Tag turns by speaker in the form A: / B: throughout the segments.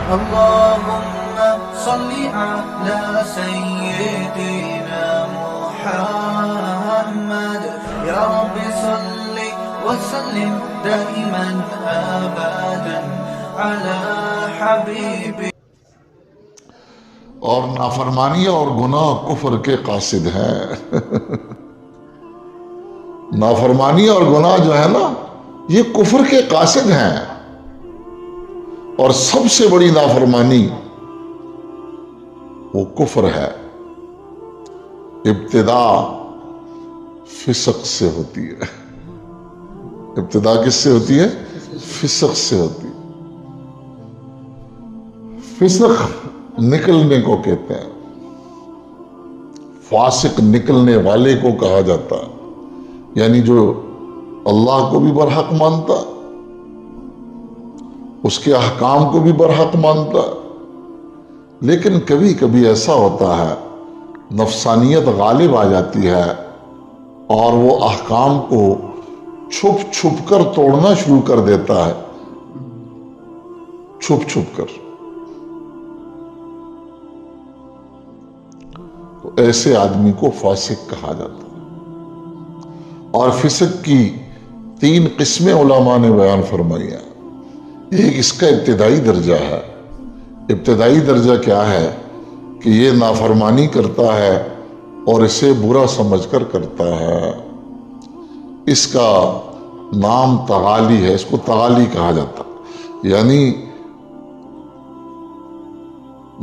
A: اللهم صل على سيدنا محمد يا رب صل وسلم دائما أبدا على حبيبي.
B: اور نافرمانی اور گناہ کفر کے قاصد ہیں. نافرمانی اور گناہ جو ہے نا یہ کفر کے قاصد ہیں. اور سب سے بڑی نافرمانی وہ کفر ہے. ابتدا فسق سے ہوتی ہے. ابتدا کس سے ہوتی ہے؟ فسق سے ہوتی ہے. فسق نکلنے کو کہتے ہیں. فاسق نکلنے والے کو کہا جاتا ہے. یعنی جو اللہ کو بھی برحق مانتا، اس کے احکام کو بھی برحق مانتا، لیکن کبھی کبھی ایسا ہوتا ہے نفسانیت غالب آ جاتی ہے اور وہ احکام کو چھپ چھپ کر توڑنا شروع کر دیتا ہے. چھپ چھپ کر. تو ایسے آدمی کو فاسق کہا جاتا ہے. اور فسق کی 3 قسمیں علماء نے بیان فرمائی ہیں. ایک اس کا ابتدائی درجہ ہے. ابتدائی درجہ کیا ہے کہ یہ نافرمانی کرتا ہے اور اسے برا سمجھ کر کرتا ہے. اس کا نام تغالی ہے. اس کو تغالی کہا جاتا ہے. یعنی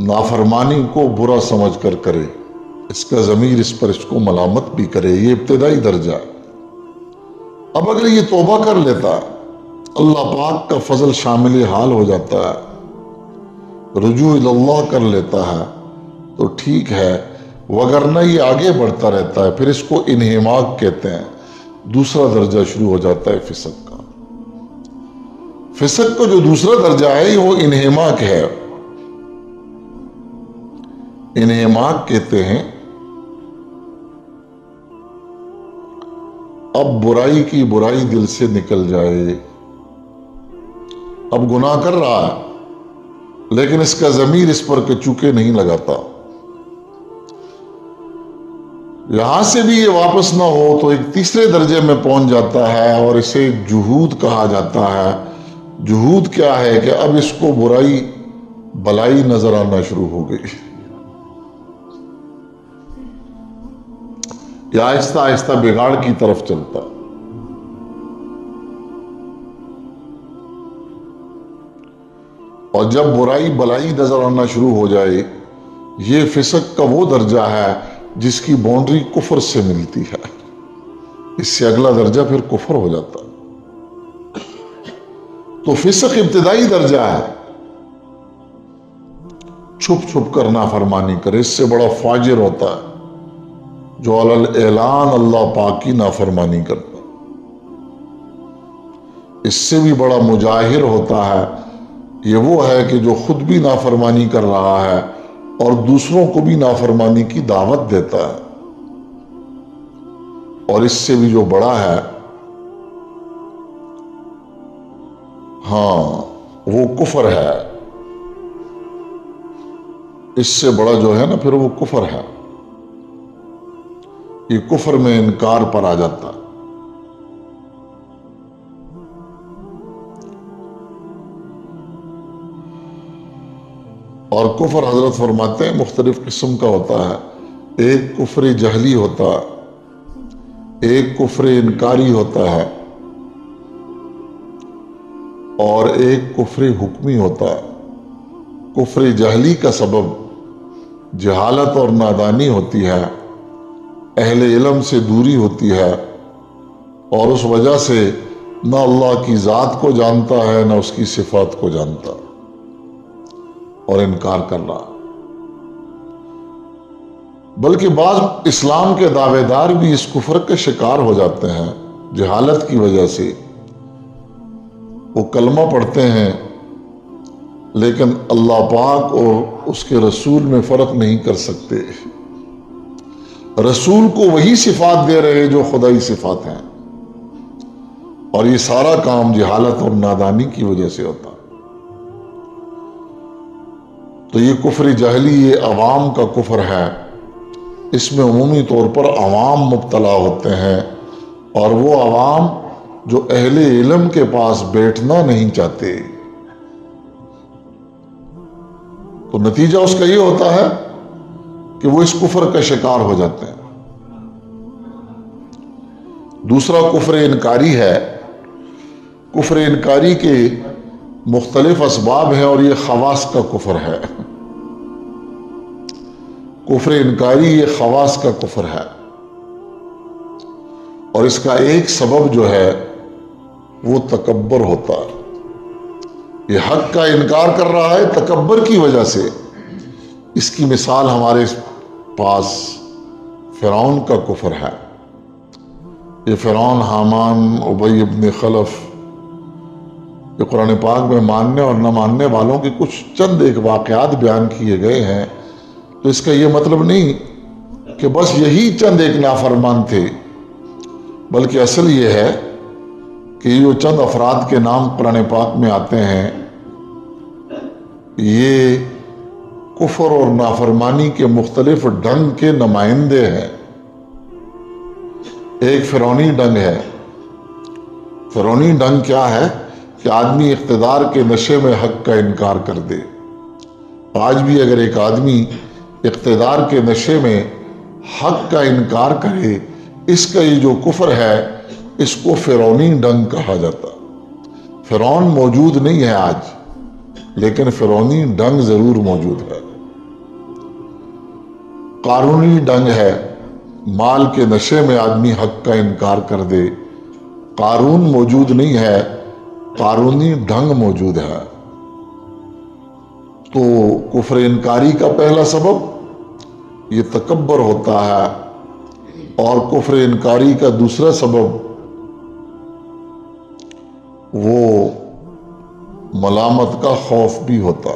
B: نافرمانی کو برا سمجھ کر کرے، اس کا ضمیر اس پر اس کو ملامت بھی کرے. یہ ابتدائی درجہ ہے. اب اگر یہ توبہ کر لیتا، اللہ پاک کا فضل شامل حال ہو جاتا ہے، رجوع اللہ کر لیتا ہے تو ٹھیک ہے، وگرنہ یہ آگے بڑھتا رہتا ہے. پھر اس کو انہماک کہتے ہیں. دوسرا درجہ شروع ہو جاتا ہے فسق کا. فسق کا جو دوسرا درجہ ہے وہ انہماک ہے. انہماک کہتے ہیں اب برائی کی برائی دل سے نکل جائے. اب گناہ کر رہا ہے لیکن اس کا ضمیر اس پر کہ چونکہ نہیں لگاتا. یہاں سے بھی یہ واپس نہ ہو تو ایک تیسرے درجے میں پہنچ جاتا ہے اور اسے جہود کہا جاتا ہے. جہود کیا ہے کہ اب اس کو برائی بلائی نظر آنا شروع ہو گئی. یہ آہستہ آہستہ بگاڑ کی طرف چلتا. اور جب برائی بلائی نظر آنا شروع ہو جائے، یہ فسق کا وہ درجہ ہے جس کی باؤنڈری کفر سے ملتی ہے. اس سے اگلا درجہ پھر کفر ہو جاتا. تو فسق ابتدائی درجہ ہے. چھپ چھپ کر نافرمانی کرے. اس سے بڑا فاجر ہوتا ہے جو علی اعلان اللہ پاک کی نافرمانی کرتا. اس سے بھی بڑا مجاہر ہوتا ہے یہ وہ ہے کہ جو خود بھی نافرمانی کر رہا ہے اور دوسروں کو بھی نافرمانی کی دعوت دیتا ہے. اور اس سے بھی جو بڑا ہے وہ کفر ہے. اس سے بڑا جو ہے نا پھر وہ کفر ہے. یہ کفر میں انکار پر آ جاتا ہے. اور کفر حضرت فرماتے ہیں مختلف قسم کا ہوتا ہے. ایک کفر جہلی ہوتا ہے، ایک کفر انکاری ہوتا ہے، اور ایک کفر حکمی ہوتا ہے. کفر جہلی کا سبب جہالت اور نادانی ہوتی ہے، اہل علم سے دوری ہوتی ہے، اور اس وجہ سے نہ اللہ کی ذات کو جانتا ہے نہ اس کی صفات کو جانتا اور انکار کر رہا. بلکہ بعض اسلام کے دعوے دار بھی اس کفر کے شکار ہو جاتے ہیں جہالت کی وجہ سے. وہ کلمہ پڑھتے ہیں لیکن اللہ پاک اور اس کے رسول میں فرق نہیں کر سکتے. رسول کو وہی صفات دے رہے جو خدائی صفات ہیں، اور یہ سارا کام جہالت اور نادانی کی وجہ سے ہوتا. تو یہ کفر جہلی یہ عوام کا کفر ہے، اس میں عمومی طور پر عوام مبتلا ہوتے ہیں، اور وہ عوام جو اہل علم کے پاس بیٹھنا نہیں چاہتے، تو نتیجہ اس کا یہ ہوتا ہے کہ وہ اس کفر کا شکار ہو جاتے ہیں۔ دوسرا کفر انکاری ہے۔ کفر انکاری کے مختلف اسباب ہیں اور یہ خواص کا کفر ہے۔ کفر انکاری یہ خواص کا کفر ہے، اور اس کا ایک سبب جو ہے وہ تکبر ہوتا ہے۔ یہ حق کا انکار کر رہا ہے تکبر کی وجہ سے۔ اس کی مثال ہمارے پاس فرعون کا کفر ہے۔ یہ فرعون، حامان، ابی ابن خلف، یہ قرآن پاک میں ماننے اور نہ ماننے والوں کے کچھ چند ایک واقعات بیان کیے گئے ہیں، تو اس کا یہ مطلب نہیں کہ بس یہی چند ایک نافرمان تھے، بلکہ اصل یہ ہے کہ یہ جو چند افراد کے نام قرآن پاک میں آتے ہیں، یہ کفر اور نافرمانی کے مختلف ڈھنگ کے نمائندے ہیں۔ ایک فرعونی ڈھنگ ہے۔ فرعونی ڈھنگ کیا ہے کہ آدمی اقتدار کے نشے میں حق کا انکار کر دے۔ آج بھی اگر ایک آدمی اقتدار کے نشے میں حق کا انکار کرے، اس کا یہ جو کفر ہے، اس کو فرعونی ڈھنگ کہا جاتا۔ فرعون موجود نہیں ہے آج، لیکن فرعونی ڈھنگ ضرور موجود ہے۔ قارونی ڈھنگ ہے، مال کے نشے میں آدمی حق کا انکار کر دے۔ قارون موجود نہیں ہے، قارونی ڈھنگ موجود ہے۔ تو کفر انکاری کا پہلا سبب یہ تکبر ہوتا ہے، اور کفر انکاری کا دوسرا سبب وہ ملامت کا خوف بھی ہوتا۔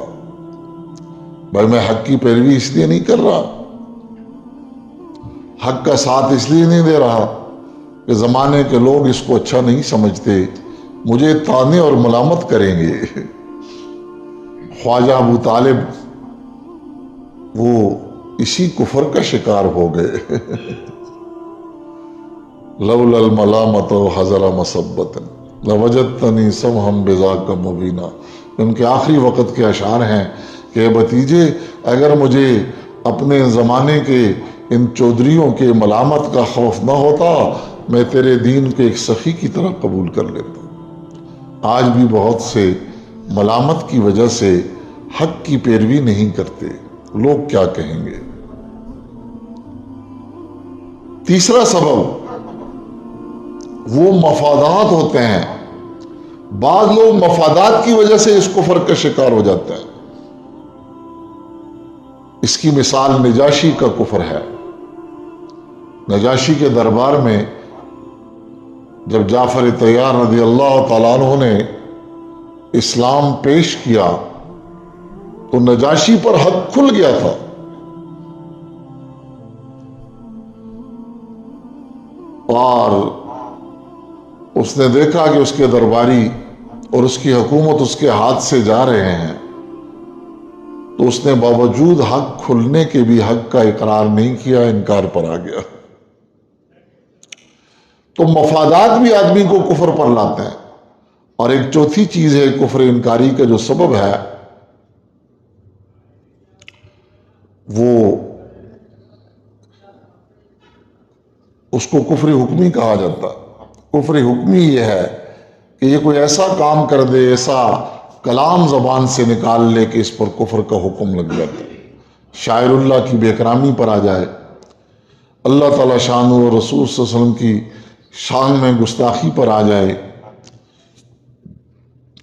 B: بھائی میں حق کی پیروی اس لیے نہیں کر رہا، حق کا ساتھ اس لیے نہیں دے رہا کہ زمانے کے لوگ اس کو اچھا نہیں سمجھتے، مجھے طعنے اور ملامت کریں گے۔ خواجہ ابو طالب وہ اسی کفر کا شکار ہو گئے۔ لولا الملامت حذر مسبت لوجدتنی سمحا بذاک مبینا۔ ان کے آخری وقت کے اشعار ہیں کہ اے بھتیجے، اگر مجھے اپنے زمانے کے ان چودھریوں کے ملامت کا خوف نہ ہوتا، میں تیرے دین کو ایک سخی کی طرح قبول کر لیتا۔ آج بھی بہت سے ملامت کی وجہ سے حق کی پیروی نہیں کرتے، لوگ کیا کہیں گے۔ تیسرا سبب وہ مفادات ہوتے ہیں۔ بعض لوگ مفادات کی وجہ سے اس کفر کا شکار ہو جاتے ہیں۔ اس کی مثال نجاشی کا کفر ہے۔ نجاشی کے دربار میں جب جعفر طیار رضی اللہ تعالیٰ عنہ نے اسلام پیش کیا تو نجاشی پر حق کھل گیا تھا، اور اس نے دیکھا کہ اس کے درباری اور اس کی حکومت اس کے ہاتھ سے جا رہے ہیں، تو اس نے باوجود حق کھلنے کے بھی حق کا اقرار نہیں کیا، انکار پر آ گیا۔ تو مفادات بھی آدمی کو کفر پر لاتے ہیں۔ اور ایک چوتھی چیز ہے کفر انکاری کا جو سبب ہے، وہ اس کو کفر حکمی کہا جاتا۔ کفر حکمی یہ ہے کہ یہ کوئی ایسا کام کر دے، ایسا کلام زبان سے نکال لے کہ اس پر کفر کا حکم لگ جاتا ہے۔ شاعر اللہ کی بے اکرامی پر آ جائے، اللہ تعالیٰ شان و رسول صلی اللہ علیہ وسلم کی شان میں گستاخی پر آ جائے،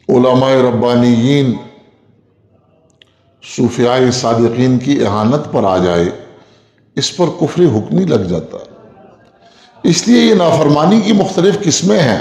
B: علماء ربانیین صوفیاء صادقین کی اہانت پر آ جائے، اس پر کفر حکمی لگ جاتا ہے۔ اس لیے یہ نافرمانی کی مختلف قسمیں ہیں۔